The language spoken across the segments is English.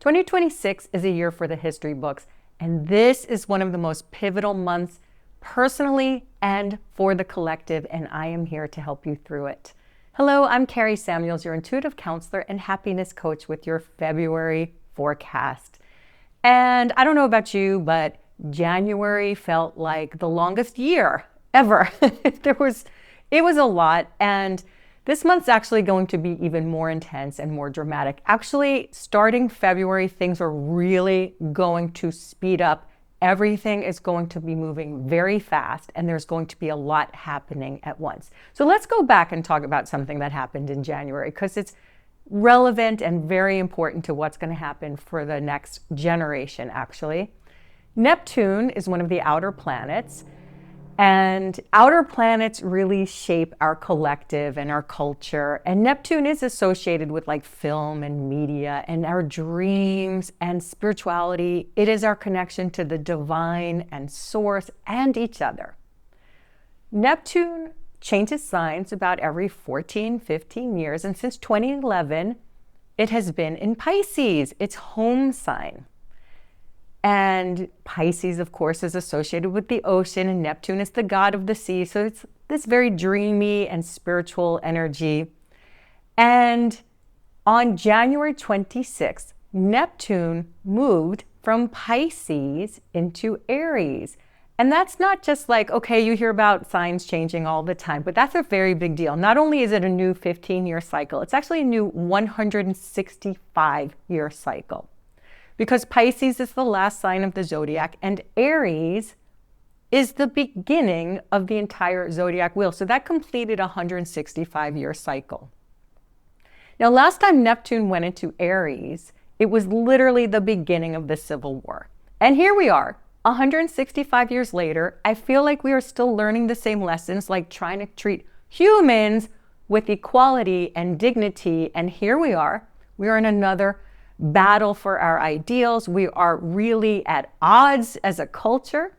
2026 is a year for the history books, and this is one of the most pivotal months personally and for the collective, and I am here to help you through it. Hello, I'm Kari Samuels, your intuitive counselor and happiness coach with your February forecast. And I don't know about you, but January felt like the longest year ever. It was a lot, and this month's actually going to be even more intense and more dramatic. Actually, starting February, things are really going to speed up. Everything is going to be moving very fast, and there's going to be a lot happening at once. So let's go back and talk about something that happened in January, because it's relevant and very important to what's going to happen for the next generation, actually. Neptune is one of the outer planets. And outer planets really shape our collective and our culture. And Neptune is associated with like film and media and our dreams and spirituality. It is our connection to the divine and source and each other. Neptune changes signs about every 14, 15 years. And since 2011, it has been in Pisces, its home sign. And Pisces, of course, is associated with the ocean, and Neptune is the god of the sea. So it's this very dreamy and spiritual energy. And on January 26th, Neptune moved from Pisces into Aries. And that's not just like, okay, you hear about signs changing all the time, but that's a very big deal. Not only is it a new 15-year cycle, it's actually a new 165-year cycle. Because Pisces is the last sign of the zodiac, and Aries is the beginning of the entire zodiac wheel. So that completed a 165-year cycle. Now, last time Neptune went into Aries, it was literally the beginning of the Civil War. And here we are, 165 years later. I feel like we are still learning the same lessons, like trying to treat humans with equality and dignity. And here we are in another battle for our ideals. We are really at odds as a culture.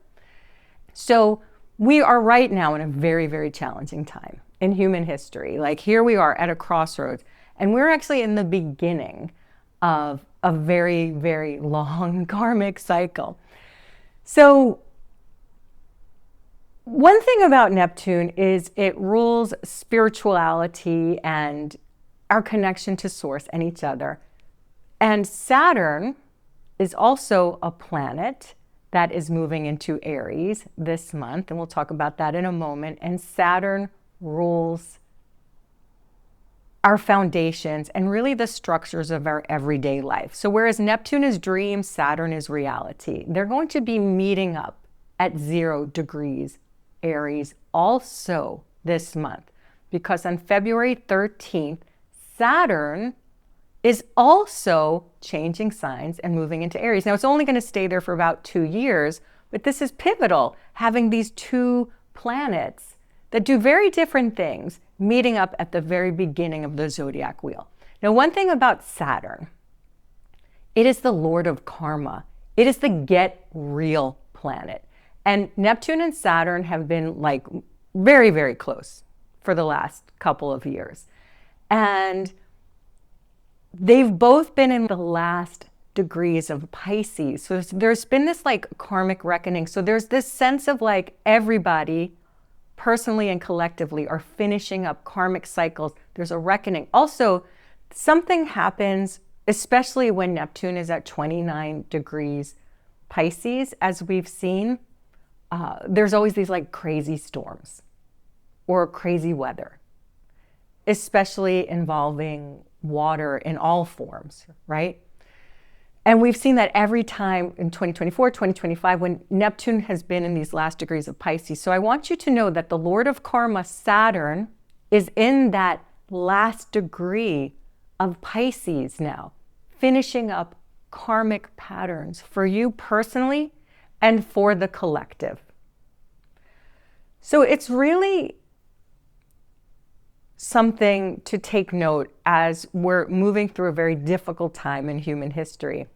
So we are right now in a very, very challenging time in human history. Like here we are at a crossroads, and we're actually in the beginning of a very, very long karmic cycle. So one thing about Neptune is it rules spirituality and our connection to source and each other. And Saturn is also a planet that is moving into Aries this month, and we'll talk about that in a moment. And Saturn rules our foundations and really the structures of our everyday life. So whereas Neptune is dream, Saturn is reality. They're going to be meeting up at 0 degrees Aries also this month, because on February 13th, Saturn is also changing signs and moving into Aries. Now, it's only going to stay there for about 2 years, but this is pivotal, having these two planets that do very different things meeting up at the very beginning of the zodiac wheel. Now, one thing about Saturn, it is the lord of karma. It is the get real planet. And Neptune and Saturn have been like very, very close for the last couple of years. And they've both been in the last degrees of Pisces. So there's been this like karmic reckoning. So there's this sense of like everybody personally and collectively are finishing up karmic cycles. There's a reckoning. Also, something happens, especially when Neptune is at 29 degrees Pisces, as we've seen. There's always these like crazy storms or crazy weather, especially involving water in all forms, right? And we've seen that every time in 2024, 2025, when Neptune has been in these last degrees of Pisces. So I want you to know that the Lord of Karma, Saturn, is in that last degree of Pisces now, finishing up karmic patterns for you personally and for the collective. So it's really something to take note as we're moving through a very difficult time in human history.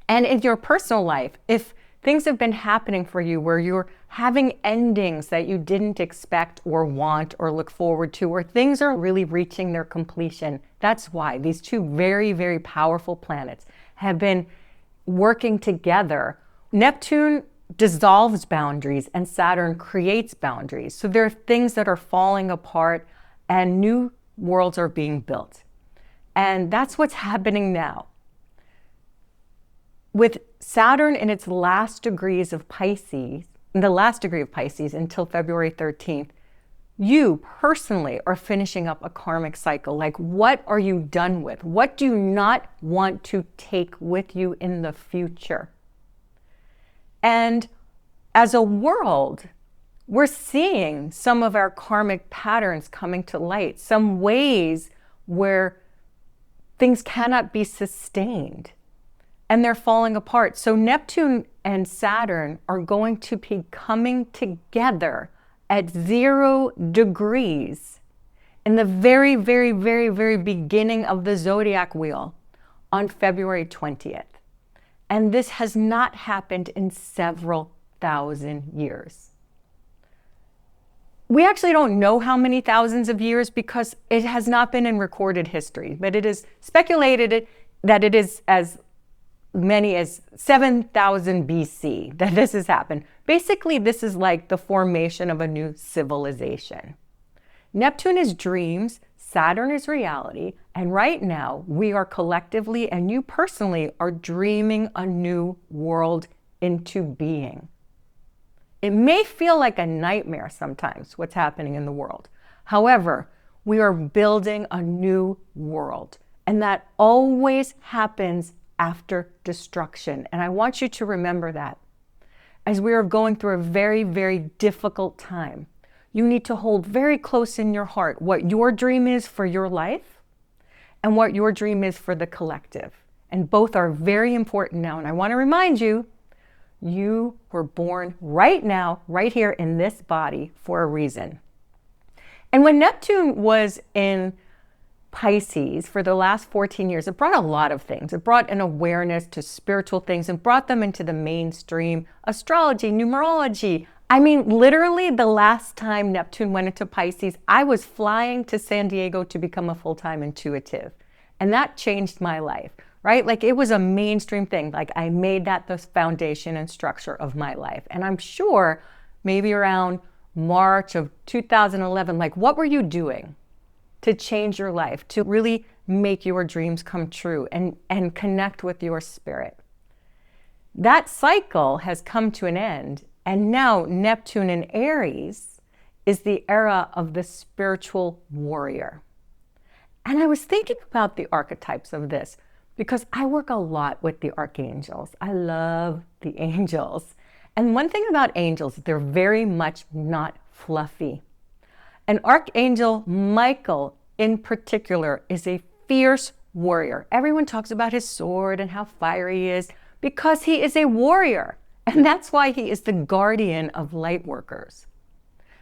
And in your personal life, if things have been happening for you where you're having endings that you didn't expect or want or look forward to, or things are really reaching their completion, that's why these two very, very powerful planets have been working together. Neptune dissolves boundaries and Saturn creates boundaries. So there are things that are falling apart and new worlds are being built. And that's what's happening now. With Saturn in its last degrees of Pisces, the last degree of Pisces until February 13th, you personally are finishing up a karmic cycle. Like, what are you done with? What do you not want to take with you in the future? And as a world, we're seeing some of our karmic patterns coming to light, some ways where things cannot be sustained and they're falling apart. So Neptune and Saturn are going to be coming together at 0 degrees in the very, very, very, very beginning of the zodiac wheel on February 20th. And this has not happened in several thousand years. We actually don't know how many thousands of years because it has not been in recorded history, but it is speculated that it is as many as 7,000 BC that this has happened. Basically, this is like the formation of a new civilization. Neptune is dreams, Saturn is reality, and right now we are collectively, and you personally, are dreaming a new world into being. It may feel like a nightmare sometimes, what's happening in the world. However, we are building a new world, and that always happens after destruction. And I want you to remember that. As we are going through a very, very difficult time, you need to hold very close in your heart what your dream is for your life and what your dream is for the collective. And both are very important now. And I want to remind you, you were born right now, right here in this body for a reason. And when Neptune was in Pisces for the last 14 years, it brought a lot of things. It brought an awareness to spiritual things and brought them into the mainstream, astrology, numerology. I mean, literally the last time Neptune went into Pisces, I was flying to San Diego to become a full-time intuitive. And that changed my life, right? Like, it was a mainstream thing. Like, I made that the foundation and structure of my life. And I'm sure maybe around March of 2011, like, what were you doing to change your life, to really make your dreams come true and connect with your spirit? That cycle has come to an end. And now Neptune in Aries is the era of the spiritual warrior. And I was thinking about the archetypes of this because I work a lot with the archangels. I love the angels. And one thing about angels, they're very much not fluffy. And Archangel Michael in particular is a fierce warrior. Everyone talks about his sword and how fiery he is because he is a warrior. And that's why he is the guardian of light workers.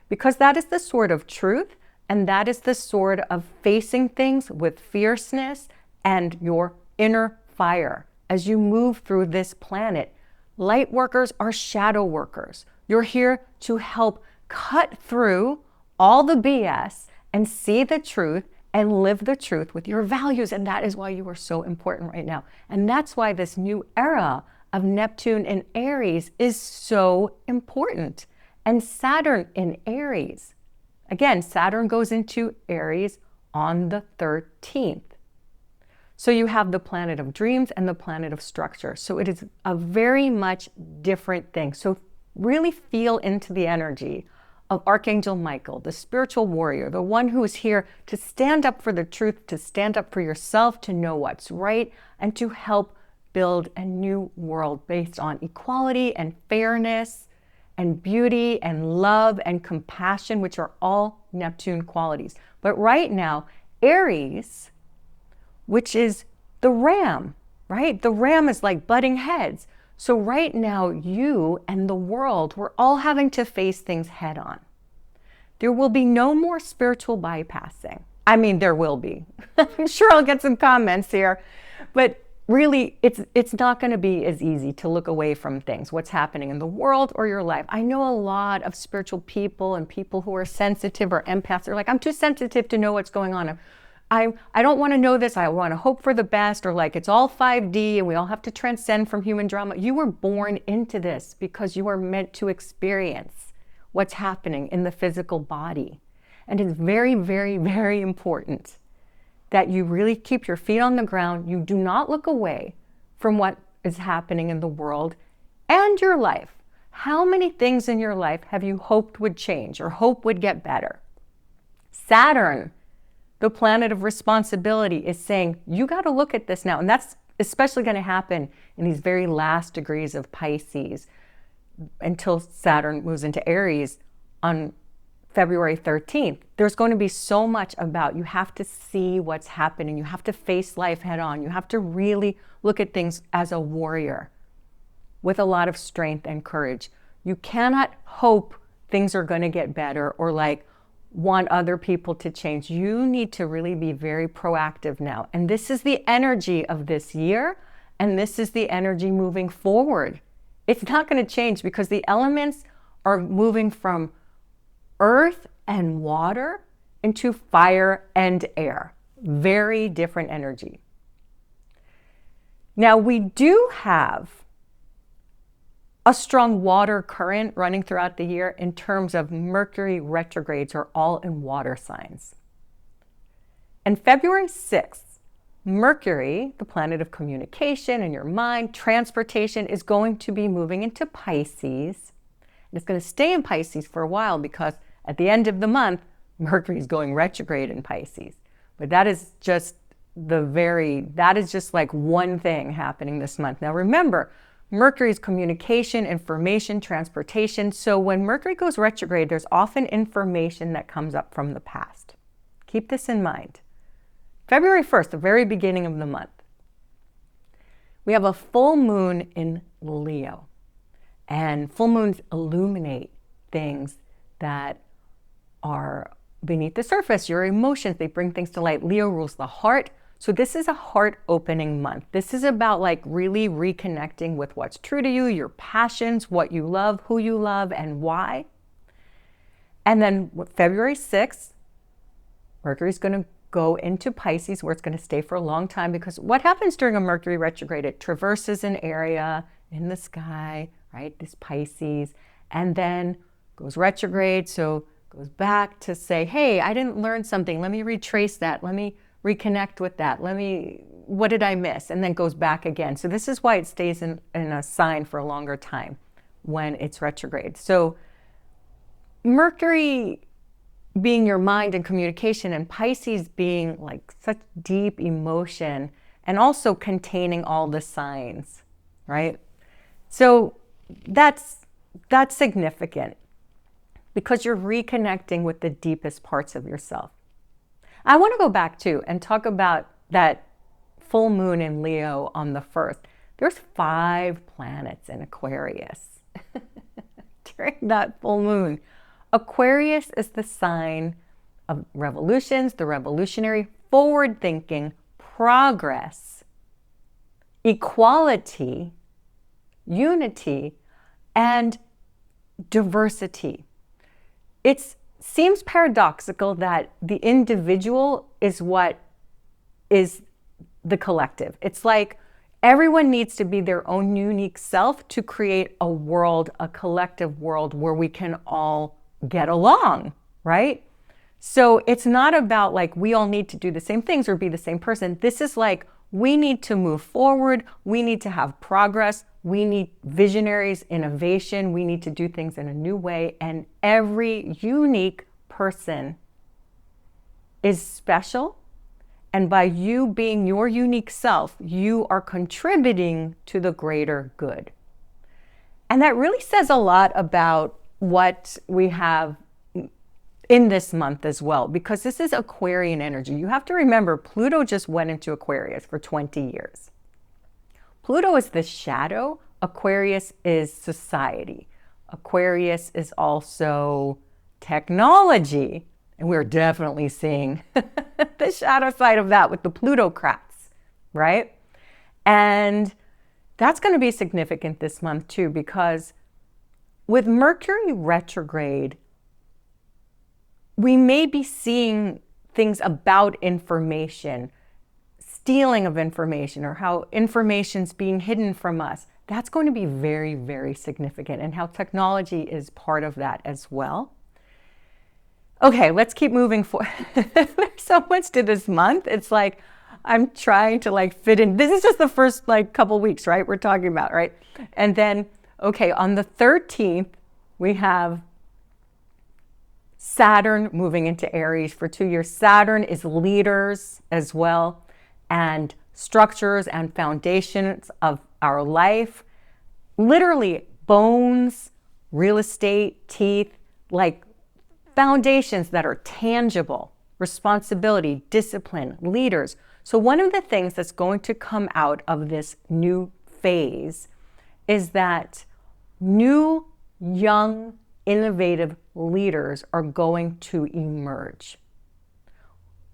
Because that is the sword of truth, and that is the sword of facing things with fierceness and your inner fire. As you move through this planet, light workers are shadow workers. You're here to help cut through all the BS and see the truth and live the truth with your values. And that is why you are so important right now. And that's why this new era of Neptune in Aries is so important. And Saturn in Aries. Again, Saturn goes into Aries on the 13th. So you have the planet of dreams and the planet of structure. So it is a very much different thing. So really feel into the energy of Archangel Michael, the spiritual warrior, the one who is here to stand up for the truth, to stand up for yourself, to know what's right, and to help build a new world based on equality and fairness and beauty and love and compassion, which are all Neptune qualities. But right now, Aries, which is the ram, right? The ram is like butting heads. So right now, you and the world, we're all having to face things head on. There will be no more spiritual bypassing. I mean, there will be. I'm sure I'll get some comments here, but really, it's not going to be as easy to look away from things, what's happening in the world or your life. I know a lot of spiritual people and people who are sensitive or empaths. They're like, I'm too sensitive to know what's going on. I don't want to know this. I want to hope for the best, or like it's all 5D and we all have to transcend from human drama. You were born into this because you are meant to experience what's happening in the physical body. And it's very, very, very important that you really keep your feet on the ground. You do not look away from what is happening in the world and your life. How many things in your life have you hoped would change or hope would get better? Saturn, the planet of responsibility, is saying, you got to look at this now. And that's especially going to happen in these very last degrees of Pisces until Saturn moves into Aries on February 13th. There's going to be so much about you have to see what's happening. You have to face life head on. You have to really look at things as a warrior with a lot of strength and courage. You cannot hope things are going to get better or like want other people to change. You need to really be very proactive now. And this is the energy of this year, and this is the energy moving forward. It's not going to change because the elements are moving from earth and water into fire and air. Very different energy. Now, we do have a strong water current running throughout the year in terms of Mercury retrogrades are all in water signs. And February 6th, Mercury, the planet of communication and your mind, transportation, is going to be moving into Pisces. And it's going to stay in Pisces for a while because at the end of the month, Mercury is going retrograde in Pisces. But that is just like one thing happening this month. Now remember, Mercury is communication, information, transportation. So when Mercury goes retrograde, there's often information that comes up from the past. Keep this in mind. February 1st, the very beginning of the month, we have a full moon in Leo. And full moons illuminate things that are beneath the surface, your emotions. They bring things to light. Leo rules the heart. So this is a heart-opening month. This is about like really reconnecting with what's true to you, your passions, what you love, who you love, and why. And then February 6th, Mercury's going to go into Pisces, where it's going to stay for a long time, because what happens during a Mercury retrograde, it traverses an area in the sky, right, this Pisces, and then goes retrograde, so goes back to say, hey, I didn't learn something. Let me retrace that. Let me reconnect with that. What did I miss? And then goes back again. So this is why it stays in a sign for a longer time when it's retrograde. So Mercury being your mind and communication, and Pisces being like such deep emotion and also containing all the signs, right? So that's significant because you're reconnecting with the deepest parts of yourself. I want to go back too and talk about that full moon in Leo on the 1st. There's 5 planets in Aquarius during that full moon. Aquarius is the sign of revolutions, the revolutionary, forward-thinking, progress, equality, unity, and diversity. It seems paradoxical that the individual is what is the collective. It's like everyone needs to be their own unique self to create a world, a collective world where we can all get along, right? So it's not about like we all need to do the same things or be the same person. This is like we need to move forward. We need to have progress. We need visionaries, innovation. We need to do things in a new way. And every unique person is special. And by you being your unique self, you are contributing to the greater good. And that really says a lot about what we have in this month as well, because this is Aquarian energy. You have to remember, Pluto just went into Aquarius for 20 years. Pluto is the shadow. Aquarius is society. Aquarius is also technology. And we're definitely seeing the shadow side of that with the plutocrats, right? And that's going to be significant this month too, because with Mercury retrograde, we may be seeing things about information, stealing of information, or how information's being hidden from us. That's going to be very, very significant, and how technology is part of that as well. Okay, let's keep moving forward. There's so much to this month. It's like I'm trying to like fit in. This is just the first like couple weeks, right? We're talking about, right? And then, okay, on the 13th, we have Saturn moving into Aries for 2 years. Saturn is leaders as well, and structures and foundations of our life. Literally bones, real estate, teeth, like foundations that are tangible, responsibility, discipline, leaders. So one of the things that's going to come out of this new phase is that new, young, innovative leaders are going to emerge.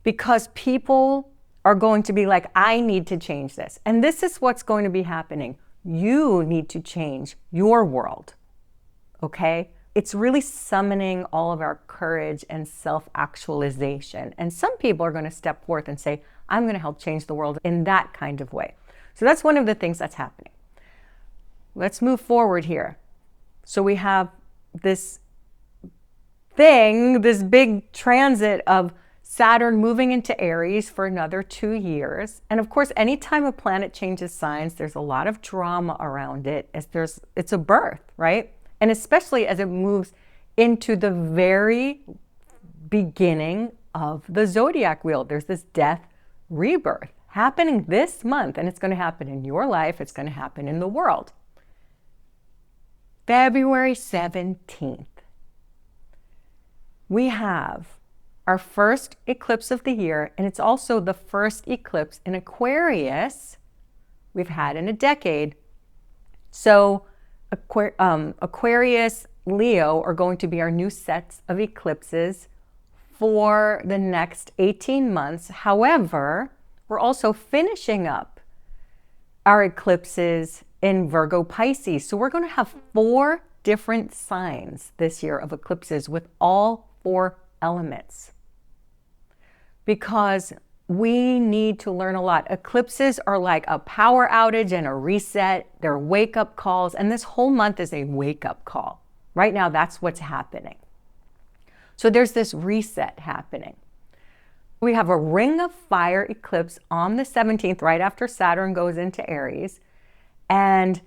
Because people are going to be like, I need to change this. And this is what's going to be happening. You need to change your world, okay? It's really summoning all of our courage and self-actualization. And some people are going to step forth and say, I'm going to help change the world in that kind of way. So that's one of the things that's happening. Let's move forward here. So we have this thing, this big transit of Saturn moving into Aries for another 2 years. And of course, anytime a planet changes signs, there's a lot of drama around it. It's a birth, right? And especially as it moves into the very beginning of the zodiac wheel. There's this death rebirth happening this month, and it's going to happen in your life. It's going to happen in the world. February 17th, we have our first eclipse of the year, and it's also the first eclipse in Aquarius we've had in a decade. So Aquarius, Leo are going to be our new sets of eclipses for the next 18 months. However, we're also finishing up our eclipses in Virgo, Pisces. So we're going to have 4 different signs this year of eclipses with all 4 elements, because we need to learn a lot. Eclipses are like a power outage and a reset. They're wake-up calls, and this whole month is a wake-up call. Right now, that's what's happening. So there's this reset happening. We have a ring of fire eclipse on the 17th, right after Saturn goes into Aries. And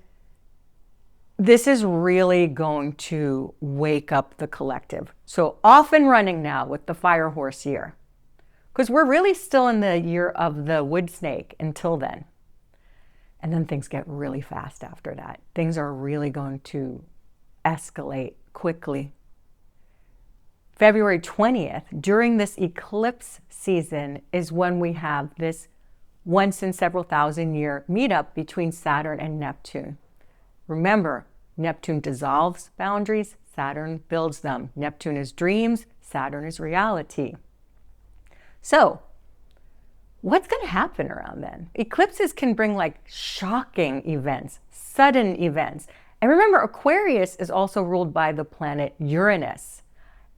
this is really going to wake up the collective. So off and running now with the fire horse year, because we're really still in the year of the wood snake until then. And then things get really fast after that. Things are really going to escalate quickly. February 20th, during this eclipse season, is when we have this once in several thousand year meetup between Saturn and Neptune. Remember, Neptune dissolves boundaries, Saturn builds them. Neptune is dreams, Saturn is reality. So, what's going to happen around then? Eclipses can bring like shocking events, sudden events. And remember, Aquarius is also ruled by the planet Uranus.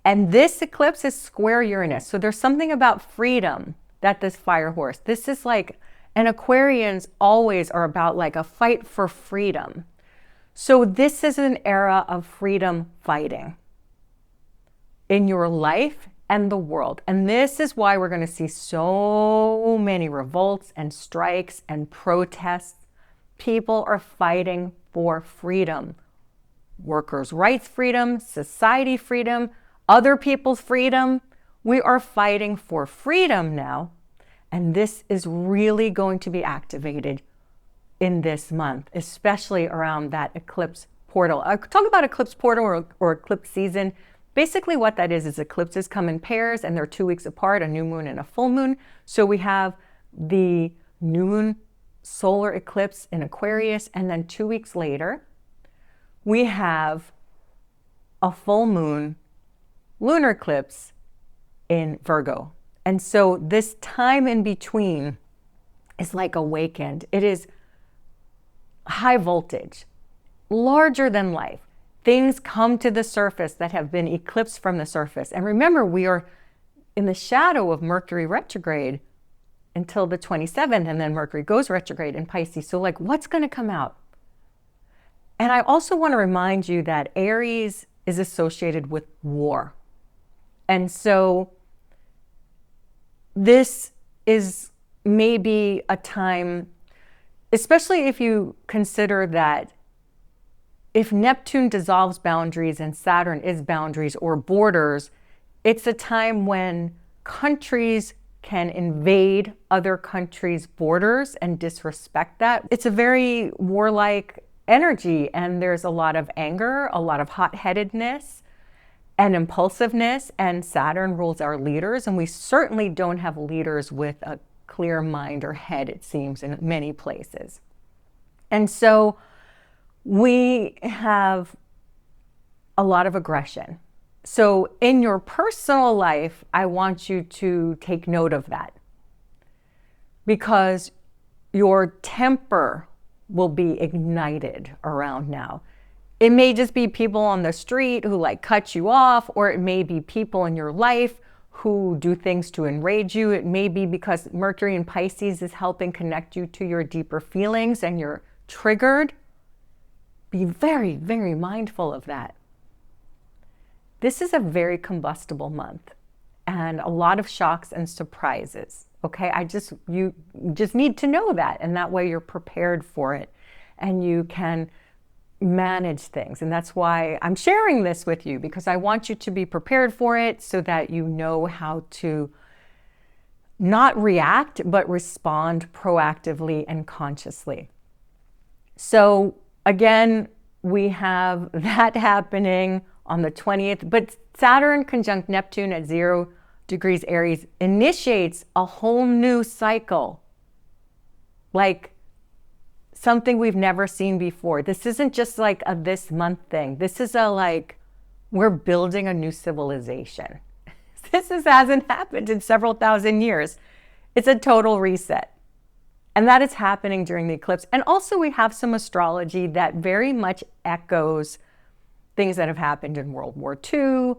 And this eclipse is square Uranus. So there's something about freedom that this fire horse, this is like, and Aquarians always are about like a fight for freedom. So this is an era of freedom fighting in your life and the world. And this is why we're going to see so many revolts and strikes and protests. People are fighting for freedom. Workers' rights freedom, society freedom, other people's freedom. We are fighting for freedom now. And this is really going to be activated in this month, especially around that eclipse portal. I talk about eclipse portal or eclipse season. Basically what that is eclipses come in pairs and they're 2 weeks apart, a new moon and a full moon. So we have the new moon solar eclipse in Aquarius, and then 2 weeks later, we have a full moon lunar eclipse in Virgo. And so this time in between is like a weekend. It is high voltage, larger than life. Things come to the surface that have been eclipsed from the surface. And remember, we are in the shadow of Mercury retrograde until the 27th, and then Mercury goes retrograde in Pisces. So like, what's going to come out? And I also want to remind you that Aries is associated with war. And so this is maybe a time, especially if you consider that if Neptune dissolves boundaries and Saturn is boundaries or borders, it's a time when countries can invade other countries' borders and disrespect that. It's a very warlike energy, and there's a lot of anger, a lot of hot-headedness and impulsiveness, and Saturn rules our leaders, and we certainly don't have leaders with a clear mind or head, it seems, in many places. And so we have a lot of aggression. So in your personal life, I want you to take note of that, because your temper will be ignited around now. It may just be people on the street who like cut you off, or it may be people in your life who do things to enrage you. It may be because Mercury in Pisces is helping connect you to your deeper feelings and you're triggered. Be very, very mindful of that. This is a very combustible month and a lot of shocks and surprises. Okay, you just need to know that, and that way you're prepared for it and you can manage things. And that's why I'm sharing this with you, because I want you to be prepared for it so that you know how to not react, but respond proactively and consciously. So again, we have that happening on the 20th, but Saturn conjunct Neptune at 0 degrees Aries initiates a whole new cycle, like something we've never seen before. This isn't just like a this month thing. This is we're building a new civilization. Hasn't happened in several thousand years. It's a total reset. And that is happening during the eclipse. And also we have some astrology that very much echoes things that have happened in World War II,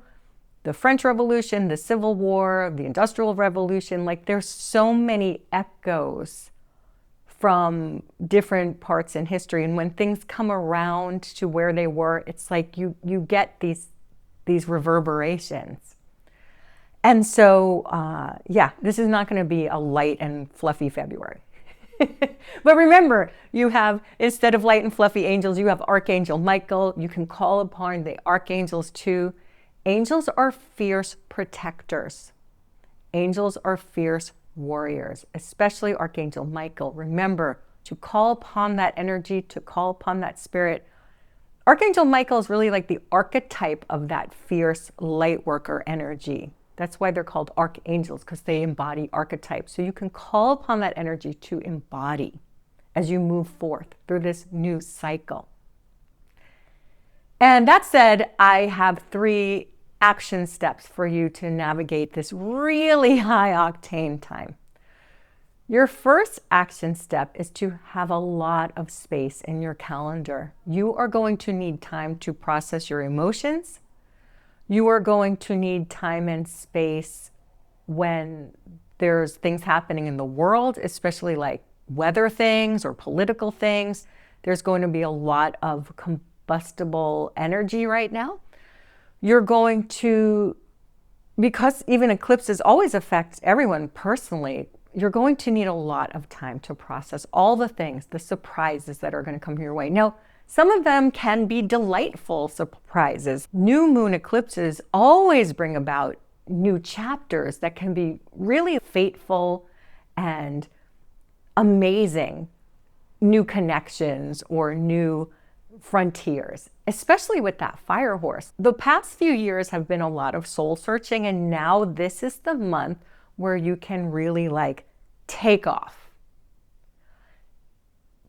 the French Revolution, the Civil War, the Industrial Revolution. Like, there's so many echoes from different parts in history. And when things come around to where they were, it's like you get these reverberations. And so, this is not going to be a light and fluffy February. But remember, you have, instead of light and fluffy angels, you have Archangel Michael. You can call upon the archangels too. Angels are fierce protectors. Angels are fierce warriors, especially Archangel Michael. Remember to call upon that energy, to call upon that spirit. Archangel Michael is really like the archetype of that fierce light worker energy. That's why they're called archangels, because they embody archetypes. So you can call upon that energy to embody as you move forth through this new cycle. And that said, I have 3 action steps for you to navigate this really high octane time. Your first action step is to have a lot of space in your calendar. You are going to need time to process your emotions. You are going to need time and space when there's things happening in the world, especially like weather things or political things. There's going to be a lot of combustible energy right now. You're going to, because even eclipses always affect everyone personally, you're going to need a lot of time to process all the things, the surprises that are going to come your way. Now, some of them can be delightful surprises. New moon eclipses always bring about new chapters that can be really fateful and amazing, new connections or new frontiers, especially with that fire horse. The past few years have been a lot of soul searching, and now this is the month where you can really like take off.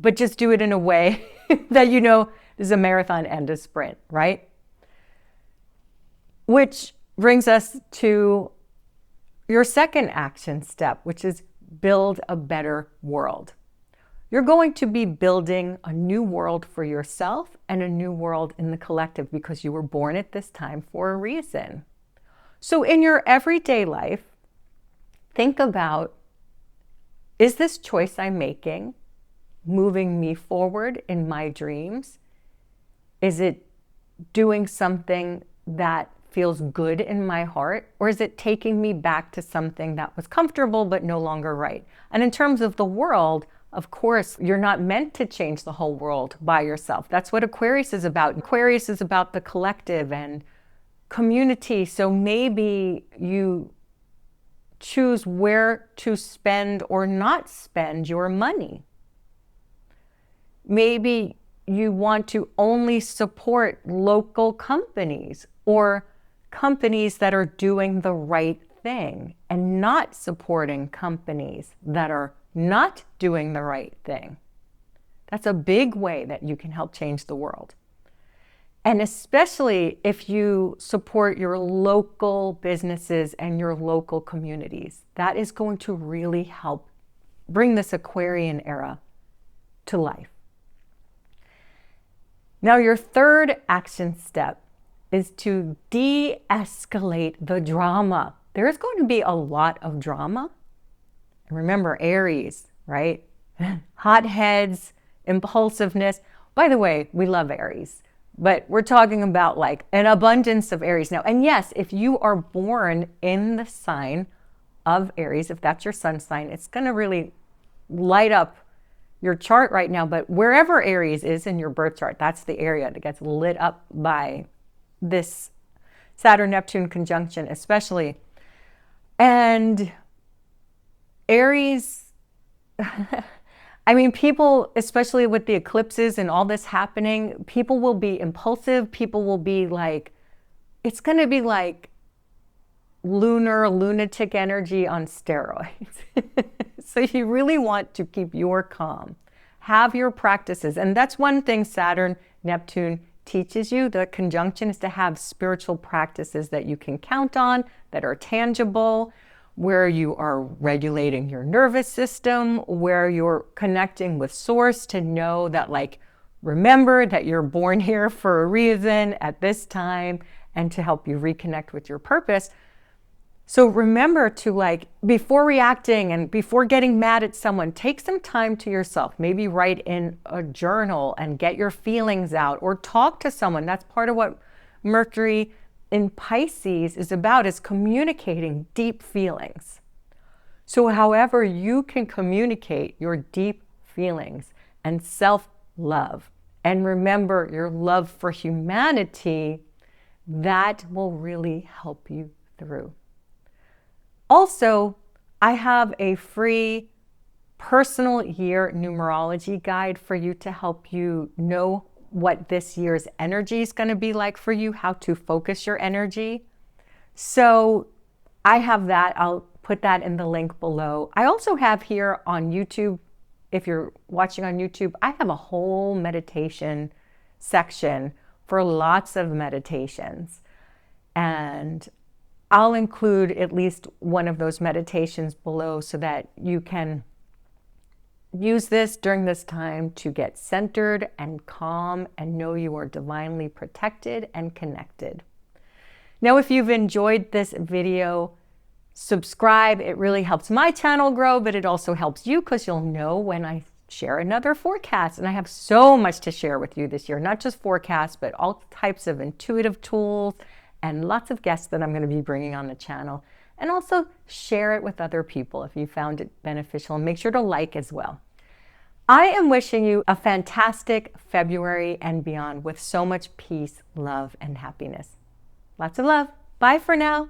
But just do it in a way that you know this is a marathon and a sprint, right? Which brings us to your second action step, which is build a better world. You're going to be building a new world for yourself and a new world in the collective, because you were born at this time for a reason. So in your everyday life, think about, is this choice I'm making moving me forward in my dreams? Is it doing something that feels good in my heart? Or is it taking me back to something that was comfortable but no longer right? And in terms of the world, of course, you're not meant to change the whole world by yourself. That's what Aquarius is about. Aquarius is about the collective and community. So maybe you choose where to spend or not spend your money. Maybe you want to only support local companies or companies that are doing the right thing and not supporting companies that are not doing the right thing. That's a big way that you can help change the world. And especially if you support your local businesses and your local communities, that is going to really help bring this Aquarian era to life. Now, your third action step is to de-escalate the drama. There's going to be a lot of drama. And remember, Aries, right? Hotheads, impulsiveness. By the way, we love Aries, but we're talking about like an abundance of Aries now. And yes, if you are born in the sign of Aries, if that's your sun sign, it's going to really light up your chart right now. But wherever Aries is in your birth chart, that's the area that gets lit up by this Saturn-Neptune conjunction especially. And Aries, I mean, people, especially with the eclipses and all this happening, people will be impulsive. People will be like, it's going to be like lunatic energy on steroids. So you really want to keep your calm, have your practices. And that's one thing Saturn, Neptune teaches you. The conjunction is to have spiritual practices that you can count on, that are tangible, where you are regulating your nervous system, where you're connecting with source to know that, like, remember that you're born here for a reason at this time, and to help you reconnect with your purpose. So remember to, like, before reacting and before getting mad at someone, take some time to yourself. Maybe write in a journal and get your feelings out, or talk to someone. That's part of what Mercury in Pisces is about, is communicating deep feelings. So however you can communicate your deep feelings and self-love, and remember your love for humanity, that will really help you through. Also, I have a free personal year numerology guide for you to help you know what this year's energy is going to be like for you, how to focus your energy. So I have that. I'll put that in the link below. I also have here on YouTube, if you're watching on YouTube, I have a whole meditation section for lots of meditations. And I'll include at least one of those meditations below so that you can use this during this time to get centered and calm and know you are divinely protected and connected. Now, if you've enjoyed this video, subscribe. It really helps my channel grow, but it also helps you because you'll know when I share another forecast. And I have so much to share with you this year, not just forecasts, but all types of intuitive tools and lots of guests that I'm going to be bringing on the channel. And also share it with other people if you found it beneficial, and make sure to like as well. I am wishing you a fantastic February and beyond with so much peace, love, and happiness. Lots of love. Bye for now.